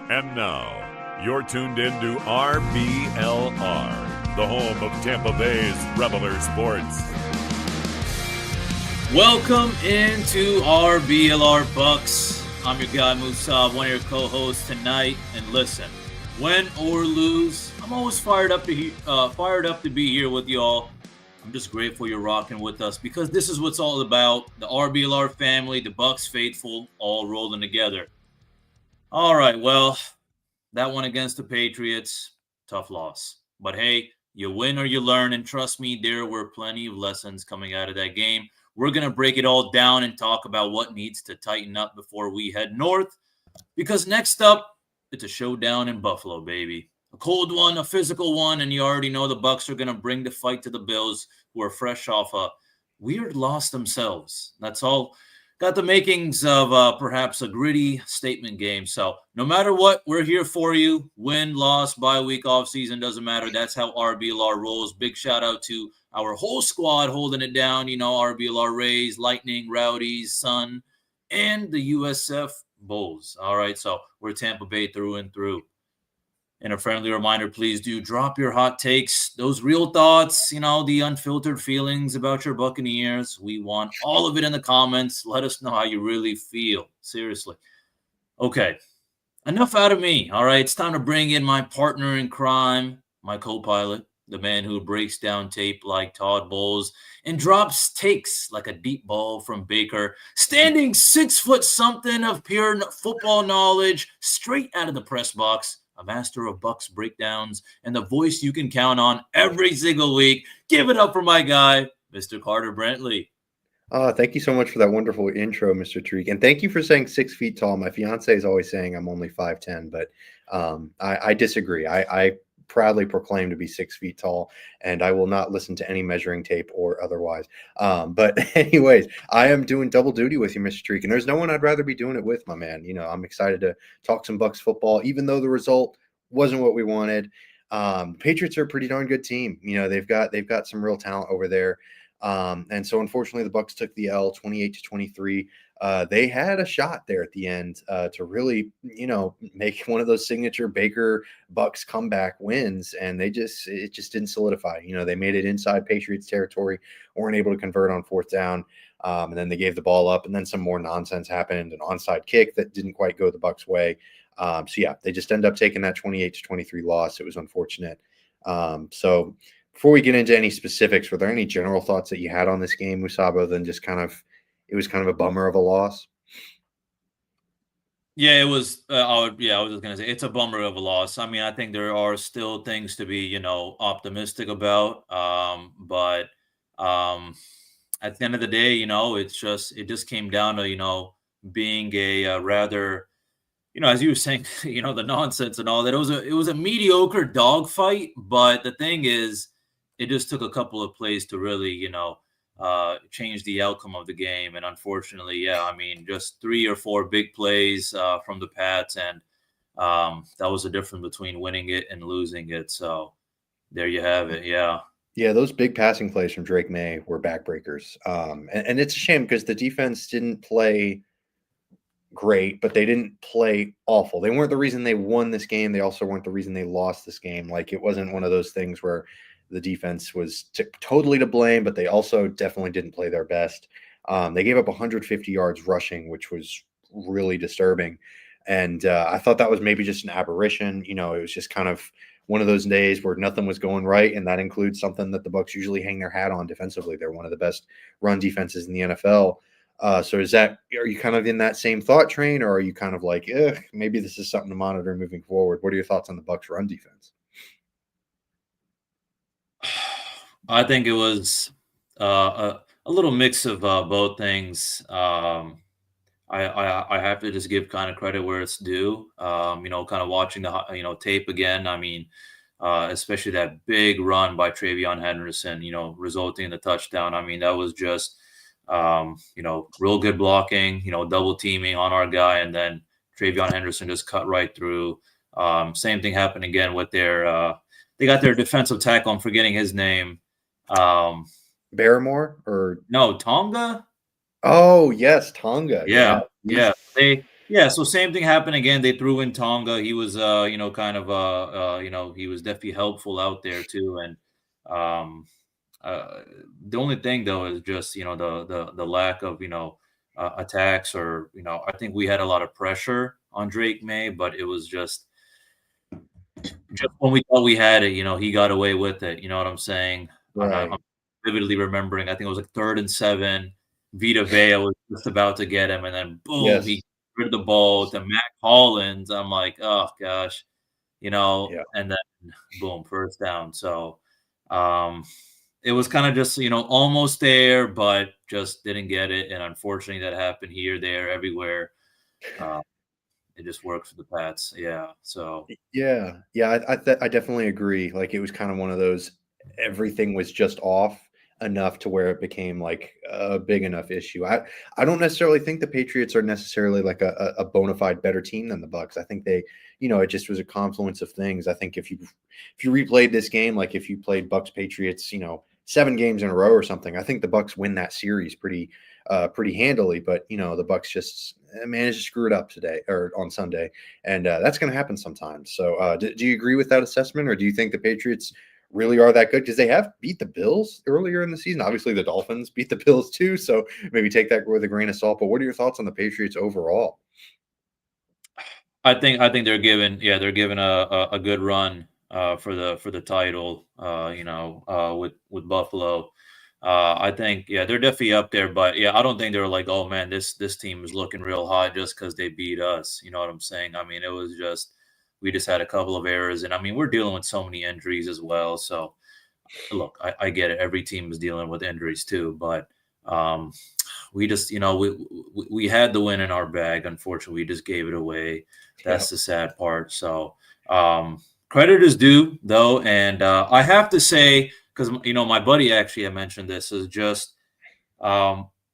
And now, you're tuned in to RBLR, the home of Tampa Bay's RBLR Sports. Welcome into RBLR Bucs. I'm your guy, Musab, one of your co-hosts tonight. And listen, win or lose, I'm always fired up to be here with y'all. I'm just grateful you're rocking with us because this is what's all about. The RBLR family, the Bucs faithful, all rolling together. All right, well, that one against the Patriots, tough loss. But hey, you win or you learn, and trust me, there were plenty of lessons coming out of that game. We're going to break it all down and talk about what needs to tighten up before we head north. Because next up, it's a showdown in Buffalo, baby. A cold one, a physical one, and you already know the Bucs are going to bring the fight to the Bills, who are fresh off a weird loss themselves. That's all. Got the makings of perhaps a gritty statement game. So no matter what, we're here for you. Win, loss, bye week, off season, doesn't matter. That's how RBLR rolls. Big shout out to our whole squad holding it down. You know, RBLR Rays, Lightning, Rowdies, Sun, and the USF Bulls. All right, so we're Tampa Bay through and through. And a friendly reminder, please do drop your hot takes, those real thoughts, you know, the unfiltered feelings about your Buccaneers. We want all of it in the comments. Let us know how you really feel. Seriously. Okay, enough out of me. All right, it's time to bring in my partner in crime, my co-pilot, the man who breaks down tape like Todd Bowles and drops takes like a deep ball from Baker, standing 6 foot something of pure football knowledge straight out of the press box. A master of Bucs breakdowns, and the voice you can count on every single week. Give it up for my guy, Mr. Carter Brantley. Thank you so much for that wonderful intro, Mr. Tariq. And thank you for saying 6 feet tall. My fiance is always saying I'm only 5'10", but I disagree. I proudly proclaim to be 6 feet tall, and I will not listen to any measuring tape or otherwise. But anyways, I am doing double duty with you, Mr. Tariq, and there's no one I'd rather be doing it with, my man. You know, I'm excited to talk some Bucs football, even though the result wasn't what we wanted. Patriots are a pretty darn good team. You know, they've got some real talent over there. And so unfortunately the Bucs took the L 28-23. They had a shot there at the end to really, you know, make one of those signature Baker Bucs comeback wins, and it just didn't solidify. You know, they made it inside Patriots territory, weren't able to convert on fourth down, and then they gave the ball up, and then some more nonsense happened, an onside kick that didn't quite go the Bucs' way. So yeah, they just ended up taking that 28-23 loss. It was unfortunate. So before we get into any specifics, were there any general thoughts that you had on this game, Musabo, than just it was kind of a bummer of a loss? Yeah, it was. I was just gonna say it's a bummer of a loss. I mean, I think there are still things to be, you know, optimistic about. But at the end of the day, you know, it just came down to, you know, being a rather, you know, as you were saying, you know, the nonsense and all that. It was a mediocre dogfight, but the thing is, it just took a couple of plays to really, you know, change the outcome of the game. And unfortunately, yeah, I mean, just 3 or 4 big plays from the Pats, and that was the difference between winning it and losing it. So there you have it. Yeah. Yeah, those big passing plays from Drake May were backbreakers. And it's a shame because the defense didn't play great, but they didn't play awful. They weren't the reason they won this game. They also weren't the reason they lost this game. Like, it wasn't one of those things where the defense was totally to blame, but they also definitely didn't play their best. They gave up 150 yards rushing, which was really disturbing. And I thought that was maybe just an aberration. You know, it was just kind of one of those days where nothing was going right, and that includes something that the Bucs usually hang their hat on defensively. They're one of the best run defenses in the NFL. So are you kind of in that same thought train, or are you kind of like, maybe this is something to monitor moving forward? What are your thoughts on the Bucs run defense? I think it was a little mix of both things. I have to just give kind of credit where it's due. You know, kind of watching the, you know, tape again. I mean, especially that big run by Travion Henderson, you know, resulting in the touchdown. I mean, that was just, you know, real good blocking, you know, double teaming on our guy, and then Travion Henderson just cut right through. Same thing happened again with their they got their defensive tackle. I'm forgetting his name. Barrymore or no, Tonga? Oh yes, Tonga. Yeah. They Yeah, so same thing happened again. They threw in Tonga. He was, he was definitely helpful out there too. And um, the only thing though is just the lack of attacks, or I think we had a lot of pressure on Drake May, but it was just when we thought we had it, he got away with it. You know what I'm saying? And I'm Right. vividly remembering. I think it was like 3rd and 7. Vita Vea was just about to get him, and then boom, Yes. he rid the ball to Matt Collins. I'm like, oh gosh, Yeah. and then boom, first down. So it was kind of just almost there, but just didn't get it. And unfortunately, that happened here, there, everywhere. Uh, it just works for the Pats. Yeah. So Yeah. Yeah. I definitely agree. Like it was kind of one of those, everything was just off enough to where it became like a big enough issue. I don't necessarily think the Patriots are necessarily like a bona fide better team than the Bucs. I think they, it just was a confluence of things. I think if you replayed this game, like if you played Bucs Patriots, 7 games in a row or something, I think the Bucs win that series pretty handily. But the Bucs just managed to screw it up today or on Sunday, and that's going to happen sometimes. So, do you agree with that assessment, or do you think the Patriots really are that good? Because they have beat the Bills earlier in the season. Obviously, the Dolphins beat the Bills too, so maybe take that with a grain of salt. But what are your thoughts on the Patriots overall? I think they're given a good run for the title. With Buffalo. I think they're definitely up there, but I don't think they're like, oh man, this team is looking real hot just because they beat us. You know what I'm saying? I mean, it was just we just had a couple of errors, and I mean we're dealing with so many injuries as well. So look, I get it. Every team is dealing with injuries too, but um, we just, we had the win in our bag. Unfortunately, we just gave it away. Yeah, That's the sad part. So credit is due, though, and I have to say, because my buddy actually had mentioned this, is just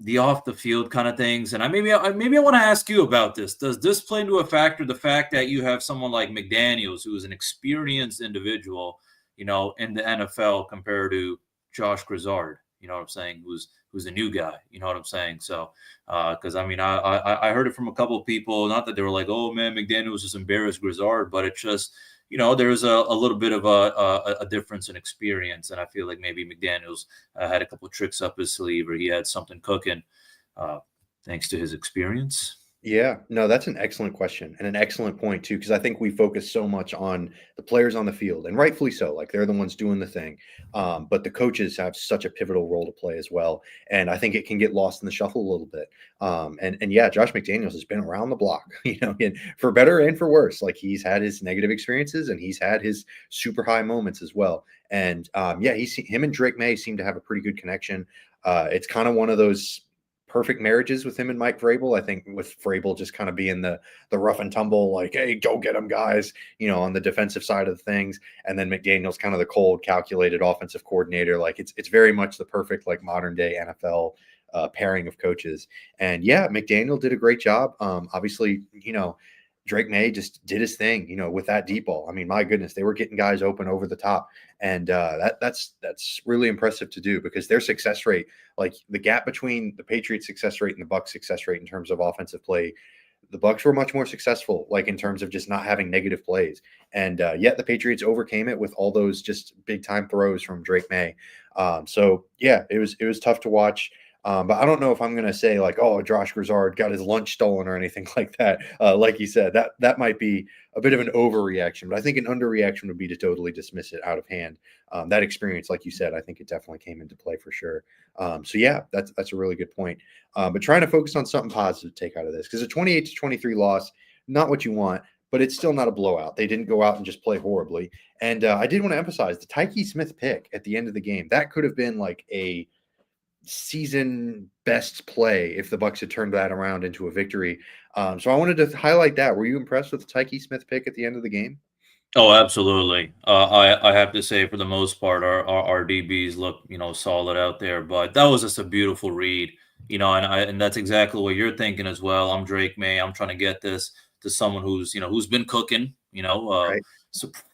the off the field kind of things, and maybe I want to ask you about this. Does this play into a factor? The fact that you have someone like McDaniels, who is an experienced individual, in the NFL compared to Josh Grizzard, you know what I'm saying, who's a new guy, you know what I'm saying? So, because I mean, I heard it from a couple of people, not that they were like, oh man, McDaniels just embarrassed Grizzard, but it's just, there's a little bit of a difference in experience, and I feel like maybe McDaniels had a couple of tricks up his sleeve, or he had something cooking, thanks to his experience. Yeah, no, that's an excellent question and an excellent point too, because I think we focus so much on the players on the field, and rightfully so. Like they're the ones doing the thing, but the coaches have such a pivotal role to play as well, and I think it can get lost in the shuffle a little bit. And yeah, Josh McDaniels has been around the block, and for better and for worse. Like he's had his negative experiences and he's had his super high moments as well. And yeah, him and Drake May seem to have a pretty good connection. It's kind of one of those perfect marriages with him and Mike Vrabel. I think with Vrabel just kind of being the rough and tumble, like, hey, go get them, guys, on the defensive side of things, and then McDaniel's kind of the cold, calculated offensive coordinator. Like it's very much the perfect like modern day NFL pairing of coaches. And yeah, McDaniel did a great job. Obviously, Drake May just did his thing, with that deep ball. I mean, my goodness, they were getting guys open over the top, and that's really impressive to do, because their success rate, like the gap between the Patriots' success rate and the Bucs' success rate in terms of offensive play, the Bucs were much more successful, like in terms of just not having negative plays, and yet the Patriots overcame it with all those just big time throws from Drake May. So yeah, it was tough to watch. But I don't know if I'm going to say like, oh, Josh Grizzard got his lunch stolen or anything like that. Like you said, that might be a bit of an overreaction, but I think an underreaction would be to totally dismiss it out of hand. That experience, like you said, I think it definitely came into play for sure. So yeah, that's a really good point. But trying to focus on something positive to take out of this, because a 28-23 loss, not what you want, but it's still not a blowout. They didn't go out and just play horribly. And I did want to emphasize the Tyke Smith pick at the end of the game. That could have been like a season best play if the Bucs had turned that around into a victory. So I wanted to highlight that. Were you impressed with the Tyke Smith pick at the end of the game? Oh, absolutely. I have to say, for the most part, our DBs look solid out there. But that was just a beautiful read, and that's exactly what you're thinking as well. I'm Drake May. I'm trying to get this to someone who's been cooking. Right.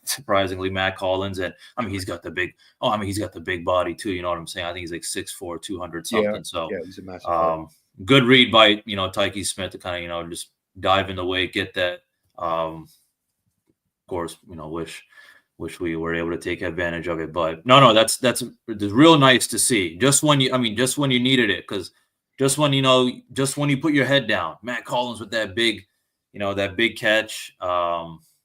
Surprisingly, Matt Collins, and I mean he's got the big body too. You know what I'm saying? I think he's like 6'4", 200 Yeah. something. So Yeah, he's a massive player. good read by Tyke Smith to kind of just dive in the way, get that. Of course, wish we were able to take advantage of it, but no, that's real nice to see. Just when you needed it, because just when you put your head down, Matt Collins with that big catch.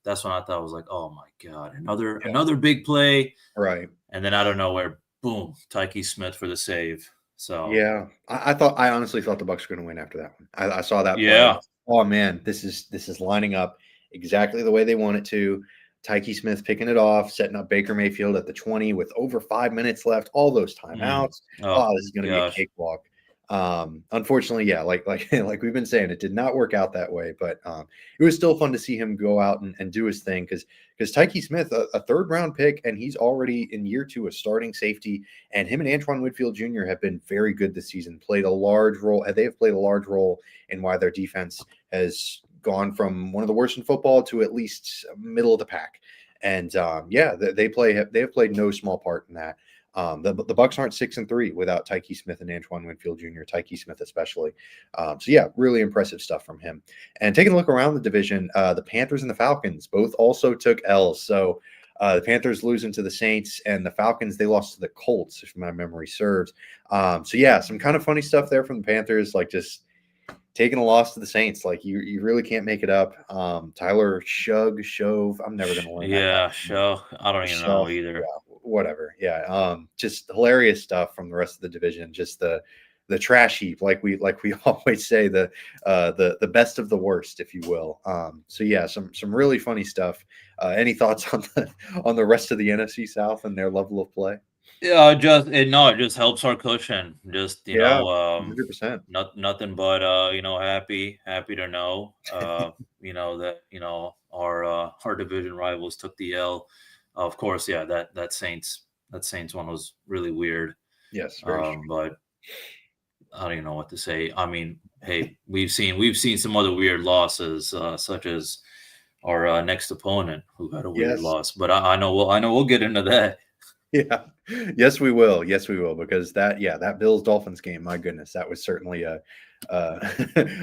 That's when I thought, I was like, oh my God, another big play. Right. And then out of nowhere, boom, Tyke Smith for the save. So yeah, I honestly thought the Bucs were going to win after that one. I saw that play. Yeah. Oh man, this is lining up exactly the way they want it to. Tyke Smith picking it off, setting up Baker Mayfield at the 20 with over 5 minutes left. All those timeouts. Oh, This is going to be a gosh. cakewalk. Unfortunately, yeah, like we've been saying, it did not work out that way, but it was still fun to see him go out and do his thing, because Tyke Smith, a third round pick, and he's already in year 2 a starting safety, and him and Antoine Winfield Jr. have been very good this season. They have played a large role in why their defense has gone from one of the worst in football to at least middle of the pack. And they have played no small part in that. The Bucs aren't 6-3 without Tyke Smith and Antoine Winfield Jr., Tyke Smith especially. Really impressive stuff from him. And taking a look around the division, the Panthers and the Falcons both also took L's. So the Panthers losing to the Saints, and the Falcons, they lost to the Colts, if my memory serves. Some kind of funny stuff there from the Panthers, like just taking a loss to the Saints. Like you really can't make it up. Tyler Shove, I'm never going to learn that. Yeah, Show. I don't even know either. Yeah, whatever. Yeah. Just hilarious stuff from the rest of the division. Just the trash heap, like we always say, the best of the worst, if you will. Some really funny stuff. Any thoughts on the rest of the NFC South and their level of play? Yeah, it just helps our cushion. Just 100%. Nothing but happy to know that our division rivals took the L. Of course, yeah, that Saints one was really weird. Yes, very strange. But I don't even know what to say. I mean, hey, we've seen some other weird losses, such as our next opponent who had a weird loss. But I know we'll get into that. Yeah. Yes, we will. Because that Bills Dolphins game, my goodness, that was certainly a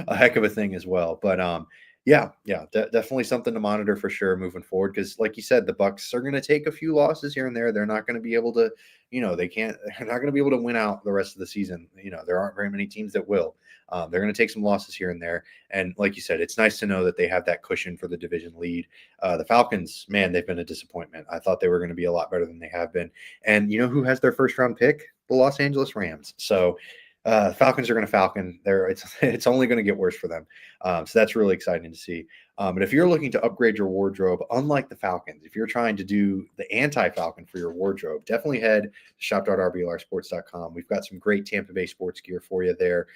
heck of a thing as well. But definitely something to monitor for sure moving forward. Because like you said, the Bucs are going to take a few losses here and there. They're not going to be able to, they're not going to be able to win out the rest of the season. There aren't very many teams that will. They're going to take some losses here and there. And like you said, it's nice to know that they have that cushion for the division lead. The Falcons, man, they've been a disappointment. I thought they were going to be a lot better than they have been. And you know who has their first round pick? The Los Angeles Rams. So Falcons are going to Falcon. It's only going to get worse for them. So that's really exciting to see. But if you're looking to upgrade your wardrobe, unlike the Falcons, if you're trying to do the anti-Falcon for your wardrobe, definitely head to shop.rblrsports.com. We've got some great Tampa Bay sports gear for you there.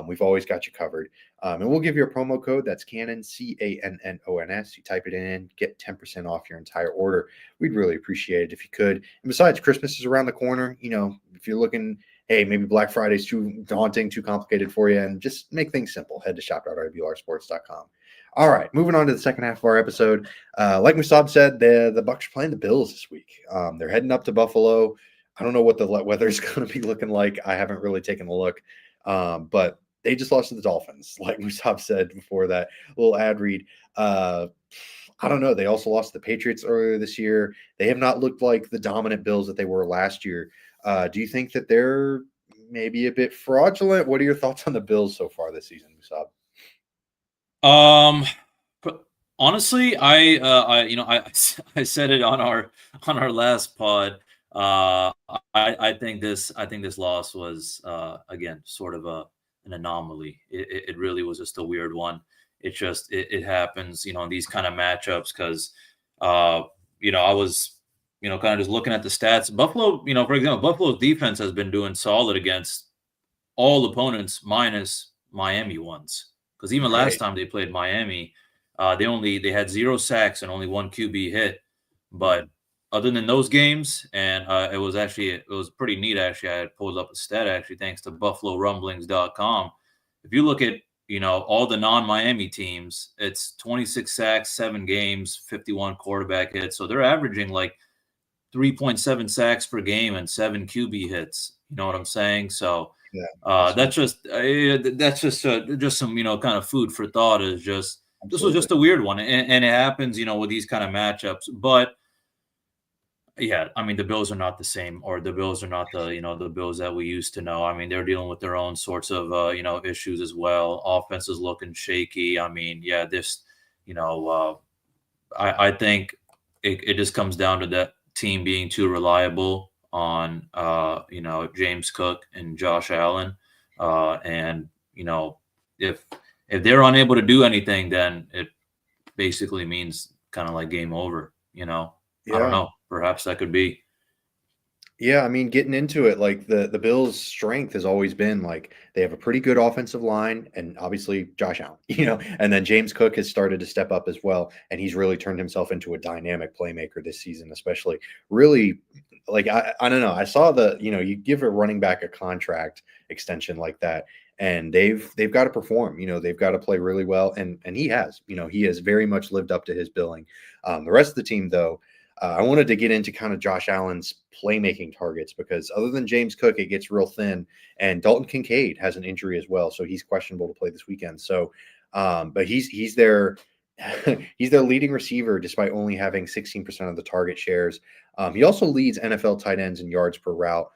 We've always got you covered. And we'll give you a promo code. That's Cannon, CANNONS. You type it in, get 10% off your entire order. We'd really appreciate it if you could. And besides, Christmas is around the corner. If you're looking, hey, maybe Black Friday's too daunting, too complicated for you, and just make things simple. Head to shop.rblrsports.com. All right, moving on to the second half of our episode. Like Musab said, the Bucs are playing the Bills this week. They're heading up to Buffalo. I don't know what the weather is going to be looking like. I haven't really taken a look. But they just lost to the Dolphins, like Musab said before that little ad read. I don't know. They also lost to the Patriots earlier this year. They have not looked like the dominant Bills that they were last year. Do you think that they're maybe a bit fraudulent? What are your thoughts on the Bills so far this season, Musab? Honestly, I said it on our last pod. I think this loss was again sort of an anomaly. It really was just a weird one. It happens, in these kind of matchups, because I was kind of just looking at the stats. Buffalo, for example, Buffalo's defense has been doing solid against all opponents minus Miami ones. Because even last time they played Miami, they had 0 sacks and only 1 QB hit. But other than those games, and it was pretty neat, actually. I had pulled up a stat, actually, thanks to BuffaloRumblings.com. If you look at, all the non-Miami teams, it's 26 sacks, 7 games, 51 quarterback hits. So they're averaging like 3.7 sacks per game and 7 QB hits. You know what I'm saying? So Yeah, that's just just some kind of food for thought. Is just This was absolutely. just a weird one, and it happens with these kind of matchups. But yeah, I mean the Bills are not the same, or the Bills are not the Bills that we used to know. I mean they're dealing with their own sorts of issues as well. Offense is looking shaky. I mean this you know I think it just comes down to that team being too reliable on James Cook and Josh Allen, and if they're unable to do anything, then it basically means kind of like game over. I don't Yeah. know. Perhaps that could be. Yeah, I mean, getting into it, like the Bills' strength has always been like they have a pretty good offensive line, and obviously Josh Allen, and then James Cook has started to step up as well, and he's really turned himself into a dynamic playmaker this season, especially. Really, like I don't know, I saw you give a running back a contract extension like that, and they've got to perform, they've got to play really well, and he has, he has very much lived up to his billing. The rest of the team, though. I wanted to get into kind of Josh Allen's playmaking targets because other than James Cook, it gets real thin. And Dalton Kincaid has an injury as well, so he's questionable to play this weekend. So, but he's their he's their leading receiver despite only having 16% of the target shares. He also leads NFL tight ends in yards per route.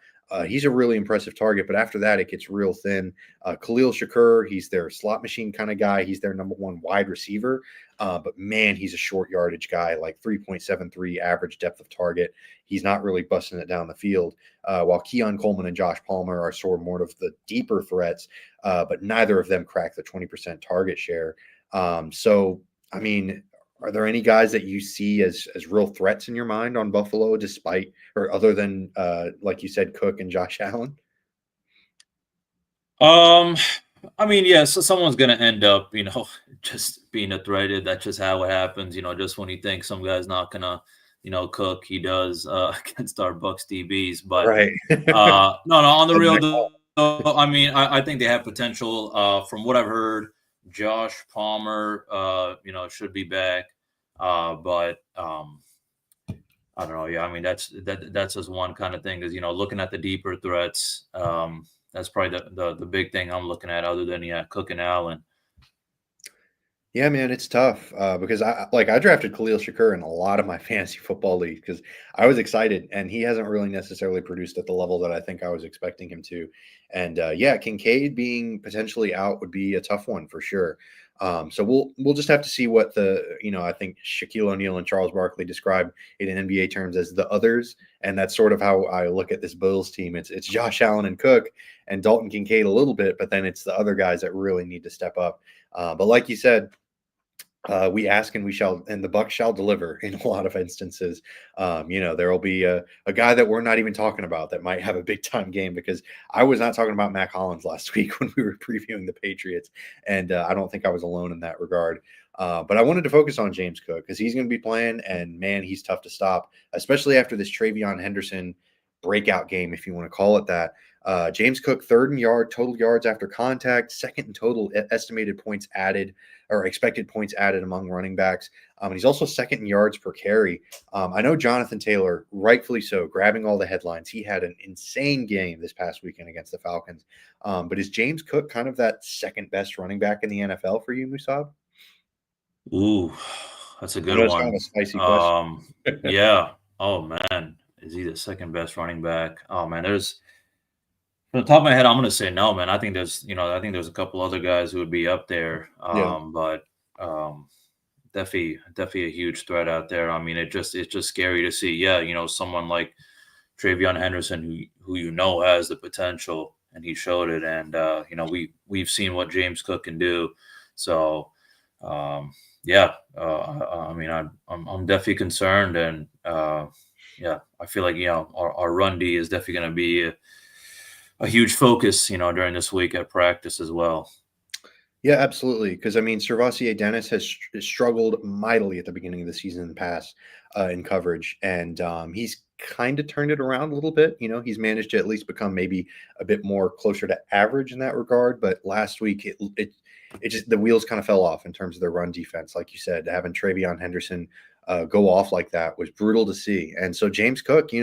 He's a really impressive target, but after that, it gets real thin. Khalil Shakur, he's their slot machine kind of guy. He's their number one wide receiver. But man, he's a short yardage guy, like 3.73 average depth of target. He's not really busting it down the field. While Keon Coleman and Josh Palmer are sort of more of the deeper threats, but neither of them crack the 20% target share. So, I mean, are there any guys that you see as real threats in your mind on Buffalo, despite or other than like you said, Cook and Josh Allen? I mean, yeah, so someone's gonna end up, just being a threat. That's just how it happens. Just when you think some guy's not gonna, cook, he does against our Bucs DBs. But Right. no, on the real, though, I mean, I think they have potential. From what I've heard, Josh Palmer, should be back. But I don't know. Yeah, I mean, that's just one kind of thing. Is looking at the deeper threats. That's probably the big thing I'm looking at, other than Cook and Allen. Yeah, man, it's tough because I drafted Khalil Shakur in a lot of my fantasy football leagues because I was excited, and he hasn't really necessarily produced at the level that I think I was expecting him to. And yeah, Kincaid being potentially out would be a tough one for sure. So we'll just have to see what I think Shaquille O'Neal and Charles Barkley described it in NBA terms as the others, and that's sort of how I look at this Bills team. It's Josh Allen and Cook and Dalton Kincaid a little bit, but then it's the other guys that really need to step up. But like you said. We ask and we shall, and the Bucs shall deliver in a lot of instances. There will be a guy that we're not even talking about that might have a big time game because I was not talking about Mac Hollins last week when we were previewing the Patriots. And I don't think I was alone in that regard. But I wanted to focus on James Cook because he's going to be playing, and man, he's tough to stop, especially after this Travion Henderson breakout game, if you want to call it that. James Cook, third in total yards after contact, second in total estimated points added or expected points added among running backs. And he's also second in yards per carry. I know Jonathan Taylor, rightfully so, grabbing all the headlines. He had an insane game this past weekend against the Falcons. But is James Cook kind of that second best running back in the NFL for you, Musab? Ooh, that's a I good know it's kind one. of a spicy question. Yeah. Oh man, is he the second best running back? Oh man, there's from the top of my head, I'm gonna say no, man. I think there's a couple other guys who would be up there. Yeah. But definitely a huge threat out there. I mean, it's just scary to see. Yeah, someone like Travion Henderson, who has the potential, and he showed it. And we've seen what James Cook can do. So yeah, I mean, I'm definitely concerned, and yeah, I feel like our run D is definitely going to be a huge focus, during this week at practice as well. Yeah, absolutely. Because I mean, Servassier Dennis has struggled mightily at the beginning of the season in the past in coverage, and he's kind of turned it around a little bit. He's managed to at least become maybe a bit more closer to average in that regard. But last week, it just the wheels kind of fell off in terms of their run defense. Like you said, having Travion Henderson go off like that was brutal to see. And so James Cook, he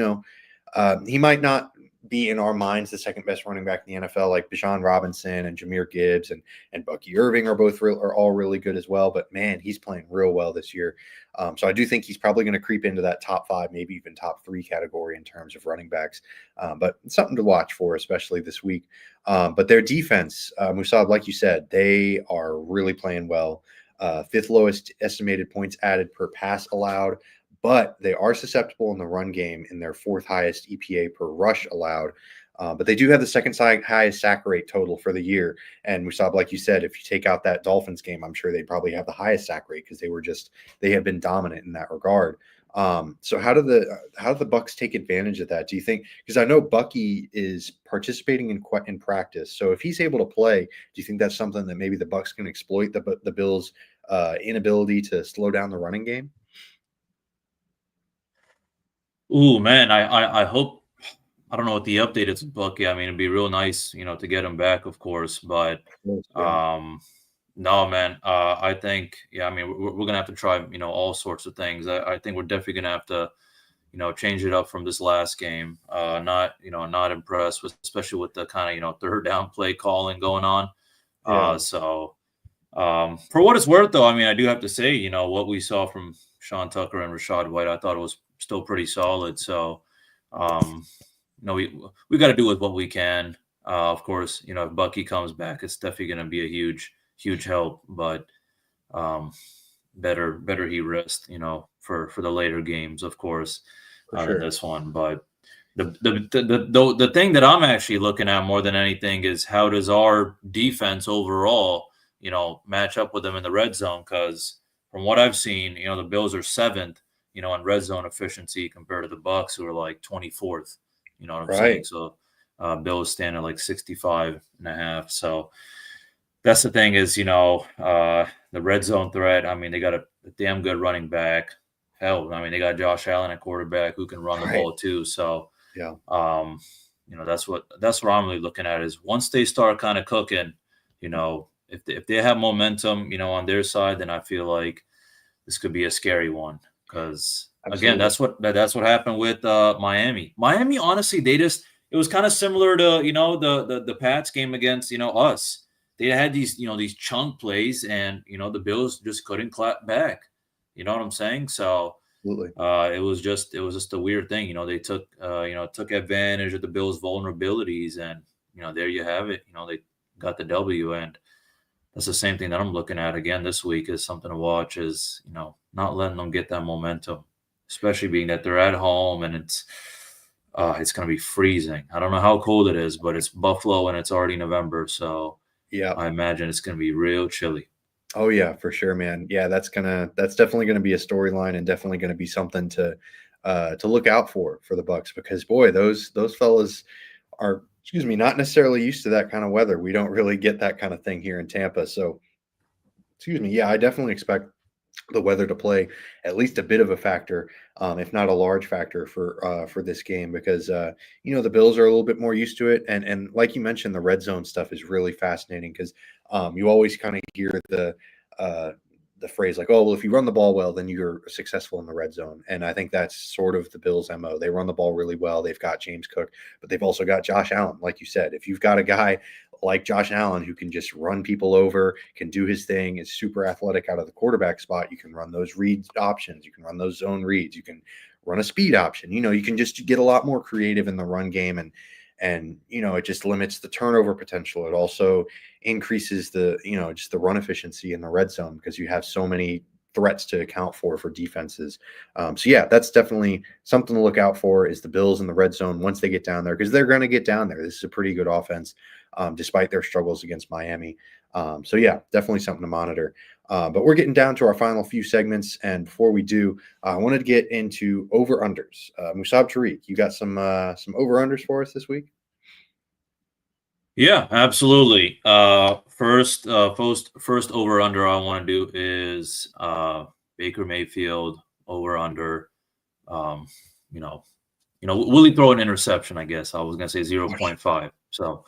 might not be in our minds the second best running back in the NFL, like Bijan Robinson and Jahmyr Gibbs and Bucky Irving are all really good as well. But man, he's playing real well this year. So I do think he's probably going to creep into that top 5, maybe even top 3 category in terms of running backs. But it's something to watch for, especially this week. But their defense, Musab, like you said, they are really playing well. 5th lowest estimated points added per pass allowed, but they are susceptible in the run game in their 4th highest EPA per rush allowed. But they do have the 2nd highest sack rate total for the year. And Musab, like you said, if you take out that Dolphins game, I'm sure they probably have the highest sack rate because they have been dominant in that regard. So how do the Bucs take advantage of that? Do you think, because I know Bucky is participating in practice, so if he's able to play, do you think that's something that maybe the Bucs can exploit the Bills' inability to slow down the running game? Ooh, man, I hope. I don't know what the update is with Bucky. I mean, it'd be real nice, to get him back, of course. But no, man. I think, I mean, we're gonna have to try, all sorts of things. I think we're definitely gonna have to, change it up from this last game. Not impressed with, especially with the kind of, 3rd down play calling going on. So for what it's worth, though, I mean, I do have to say, what we saw from Sean Tucker and Rachaad White, I thought it was still pretty solid. So, we got to do with what we can. Of course, if Bucky comes back, it's definitely going to be a huge help. But better he rest, for the later games, of course, than this one. But the thing that I'm actually looking at more than anything is how does our defense overall, match up with them in the red zone? Because from what I've seen, the Bills are 7th, in red zone efficiency compared to the Bucs, who are like 24th. You know what I'm saying? So Bills stand at like 65.5. So that's the thing is, the red zone threat. I mean, they got a damn good running back. Hell, I mean, they got Josh Allen at quarterback who can run the ball too. So yeah, that's what I'm really looking at is once they start kind of cooking, if they have momentum, on their side, then I feel like this could be a scary one because. Again, that's what happened with Miami. Miami, honestly, it was kind of similar to the Pats game against us. They had these these chunk plays, and the Bills just couldn't clap back. You know what I'm saying? So absolutely, it was just a weird thing. They took advantage of the Bills' vulnerabilities, and there you have it. They got the W, and that's the same thing that I'm looking at again this week is something to watch. Is not letting them get that momentum. Especially being that they're at home and it's going to be freezing. I don't know how cold it is, but it's Buffalo and it's already November. So yeah, I imagine it's going to be real chilly. Oh yeah, for sure, man. Yeah, that's definitely going to be a storyline and definitely going to be something to look out for the Bucs because boy, those fellas are, not necessarily used to that kind of weather. We don't really get that kind of thing here in Tampa. So, yeah, I definitely expect the weather to play at least a bit of a factor, if not a large factor for this game because the Bills are a little bit more used to it and like you mentioned, the red zone stuff is really fascinating because you always kind of hear the phrase like, oh well, if you run the ball well, then you're successful in the red zone, and I think that's sort of the Bills' MO. They run the ball really well. They've got James Cook, but they've also got Josh Allen, like you said. If you've got a guy like Josh Allen who can just run people over, can do his thing, is super athletic out of the quarterback spot, you can run those read options, you can run those zone reads, you can run a speed option. You can just get a lot more creative in the run game, and it just limits the turnover potential. It also increases the just the run efficiency in the red zone because you have so many threats to account for defenses. So yeah, that's definitely something to look out for is the Bills in the red zone once they get down there, because they're going to get down there. This is a pretty good offense, despite their struggles against Miami. So yeah, definitely something to monitor. But we're getting down to our final few segments, and before we do, I wanted to get into over-unders. Musab, Tariq, you got some over-unders for us this week? Yeah, absolutely. First over-under I want to do is Baker Mayfield over-under. Will he throw an interception? I guess I was going to say 0.5. So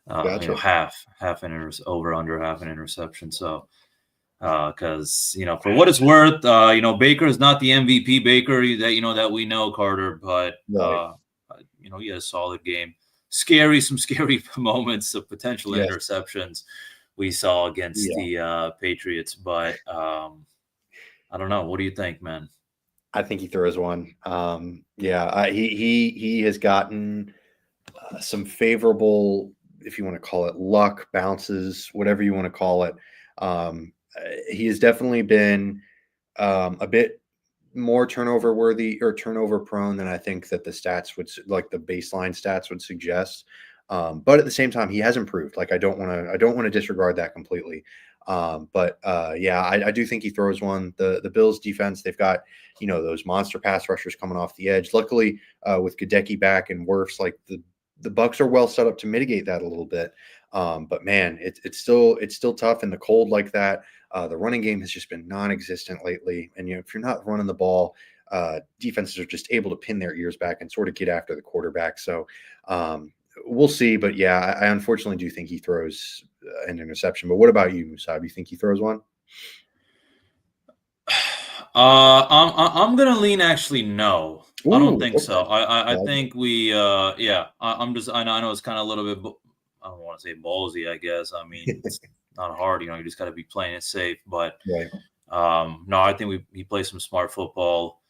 gotcha. half an over-under, half an interception. So. Because for what it's worth, Baker is not the MVP Baker that we know, Carter, but he had a solid game. Some scary moments of potential Yes. interceptions we saw against the Patriots, but I don't know. What do you think, man? I think he throws one. He has gotten some favorable, if you want to call it luck, bounces, whatever you want to call it. He has definitely been a bit more turnover worthy or turnover prone than I think that the stats would, like the baseline stats would suggest. But at the same time, he has improved. Like I don't want to disregard that completely. I do think he throws one. The Bills defense, they've got, those monster pass rushers coming off the edge. Luckily, with Gadecki back and Wirfs, like the Bucs are well set up to mitigate that a little bit. But man, it's still tough in the cold like that. The running game has just been non-existent lately. And if you're not running the ball, defenses are just able to pin their ears back and sort of get after the quarterback. So we'll see. But yeah, I unfortunately do think he throws an interception. But what about you, Musab? You think he throws one? I'm gonna lean actually no. Ooh, I don't think okay. so. I think we I know it's kind of a little bit, I don't want to say ballsy, I guess. I mean, it's not hard, you just got to be playing it safe. But Right. no, I think he plays some smart football.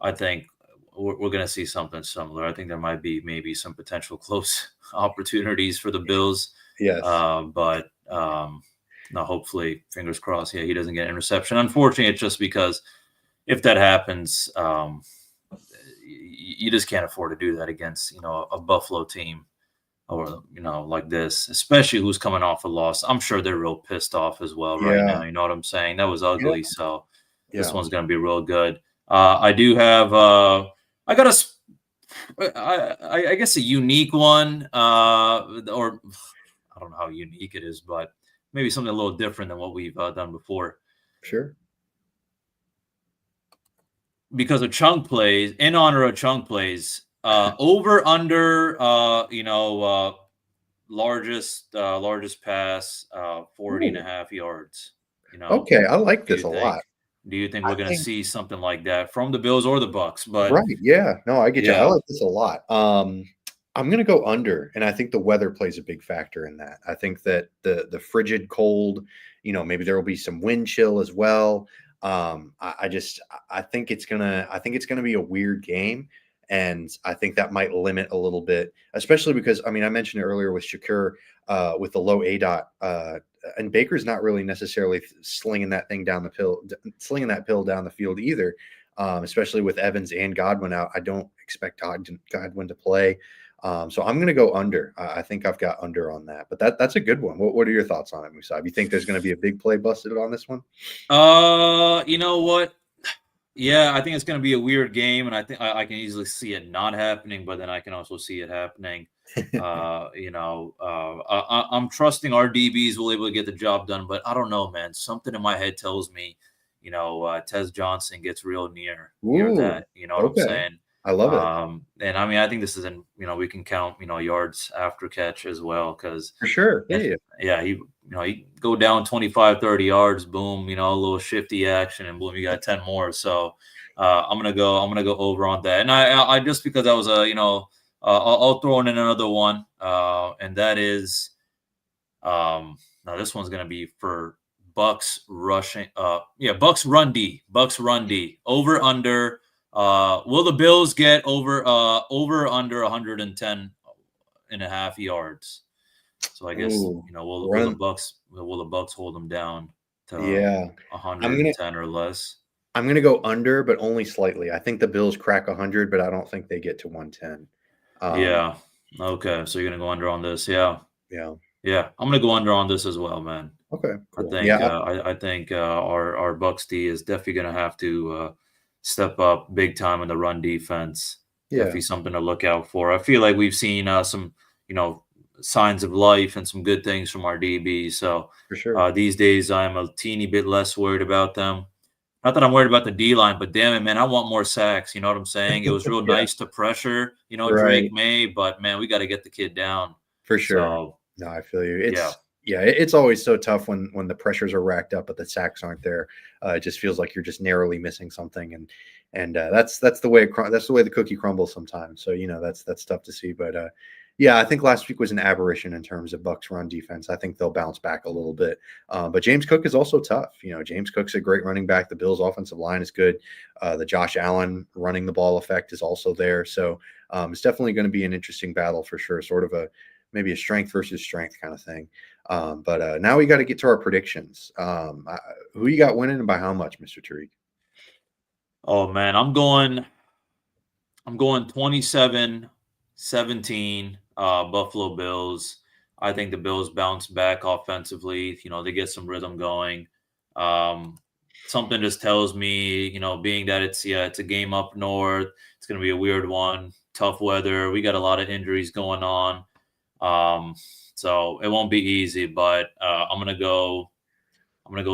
I think we're going to see something similar. I think there might be maybe some potential close opportunities for the Bills. Yes. No, hopefully, fingers crossed. Yeah, he doesn't get an interception. Unfortunately, it's just because if that happens, you just can't afford to do that against a Buffalo team or like this, especially who's coming off a loss. I'm sure they're real pissed off as well right now. You know what I'm saying? That was ugly. Yeah. So this one's going to be real good. I do have I guess a unique one, or I don't know how unique it is, but maybe something a little different than what we've done before. Sure. Because of chunk plays, in honor of chunk plays, over under, largest pass, 40.5 yards. Okay, I like this a lot. Do you think we're going to see something like that from the Bills or the Bucs? But right, yeah, no, I get you. Yeah. I like this a lot. I'm going to go under, and I think the weather plays a big factor in that. I think that the frigid cold, maybe there will be some wind chill as well. I think it's gonna be a weird game, and I think that might limit a little bit, especially because I mentioned it earlier with Shakur, with the low ADOT, and Baker's not really necessarily slinging that pill down the field either. Especially with Evans and Godwin out, I don't expect Godwin to play. So I'm going to go under. I think I've got under on that, but that's a good one. What are your thoughts on it, Musab? You think there's going to be a big play busted on this one? You know what? Yeah, I think it's going to be a weird game, and I think I can easily see it not happening, but then I can also see it happening. I'm trusting our DBs will able to get the job done, but I don't know, man. Something in my head tells me, Tez Johnson gets real near that. You know what I'm saying? I love it. And I think this is we can count, yards after catch as well. Cause for sure. He go down 25, 30 yards, boom, a little shifty action and boom, you got 10 more. So, I'm going to go over on that. And I just because I was I'll throw in another one. And that is, now this one's going to be for Bucs rushing. Bucs run D over under. Will the Bills get over under 110.5 yards? So I guess will the Bucs hold them down to 110 or less? I'm going to go under, but only slightly. I think the Bills crack 100, but I don't think they get to 110. Okay. So you're going to go under on this? Yeah. I'm going to go under on this as well, man. Okay. Cool. I think our Bucs D is definitely going to have to step up big time in the run defense. Definitely something to look out for. I feel like we've seen some, signs of life and some good things from our DBs. So for sure, these days I'm a teeny bit less worried about them. Not that I'm worried about the D line, but damn it, man, I want more sacks. You know what I'm saying? It was real nice to pressure, Drake May, but man, we got to get the kid down for sure. So, no, I feel you. It's always so tough when the pressures are racked up, but the sacks aren't there. It just feels like you're just narrowly missing something. And And that's the way the cookie crumbles sometimes. So that's tough to see. But yeah, I think last week was an aberration in terms of Bucs run defense. I think they'll bounce back a little bit. But James Cook is also tough. James Cook's a great running back. The Bills' offensive line is good. The Josh Allen running the ball effect is also there. So it's definitely going to be an interesting battle for sure. Sort of maybe a strength versus strength kind of thing. But now we got to get to our predictions. Who you got winning and by how much, Mr. Tariq? Oh man, I'm going 27-17, Buffalo Bills. I think the Bills bounce back offensively. They get some rhythm going. Something just tells me, being that it's a game up north, it's going to be a weird one. Tough weather. We got a lot of injuries going on. So it won't be easy, but I'm going to go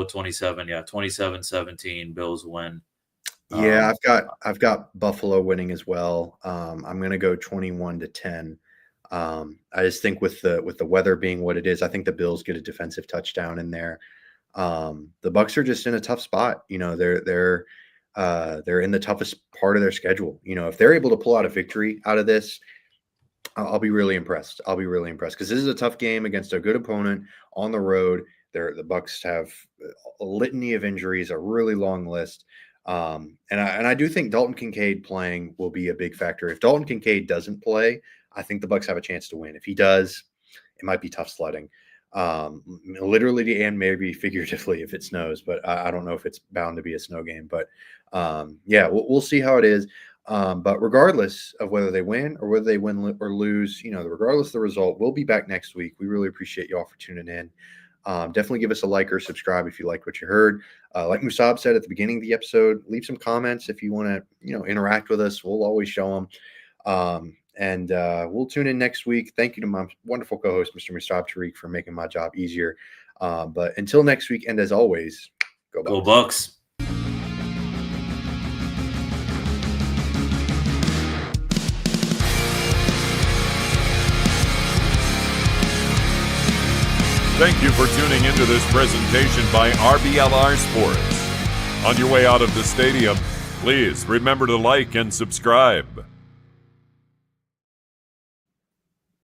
27. Yeah, 27-17, Bills win. Yeah, I've got Buffalo winning as well. I'm going to go 21-10. I just think with the weather being what it is, I think the Bills get a defensive touchdown in there. The Bucs are just in a tough spot. They're in the toughest part of their schedule. If they're able to pull out a victory out of this, I'll be really impressed. Because this is a tough game against a good opponent on the road. The Bucs have a litany of injuries, a really long list. And I do think Dalton Kincaid playing will be a big factor. If Dalton Kincaid doesn't play, I think the Bucs have a chance to win. If he does, it might be tough sledding, literally and maybe figuratively if it snows. But I don't know if it's bound to be a snow game. But yeah, we'll see how it is. But regardless of whether they win or whether they win or lose, regardless of the result, we'll be back next week. We really appreciate you all for tuning in. Definitely give us a like or subscribe if you liked what you heard. Like Musab said at the beginning of the episode, leave some comments if you want to, interact with us. We'll always show them. And we'll tune in next week. Thank you to my wonderful co-host, Mr. Musab Tariq, for making my job easier. But until next week, and as always, go Bucs. Go Bucs. Thank you for tuning into this presentation by RBLR Sports. On your way out of the stadium, please remember to like and subscribe.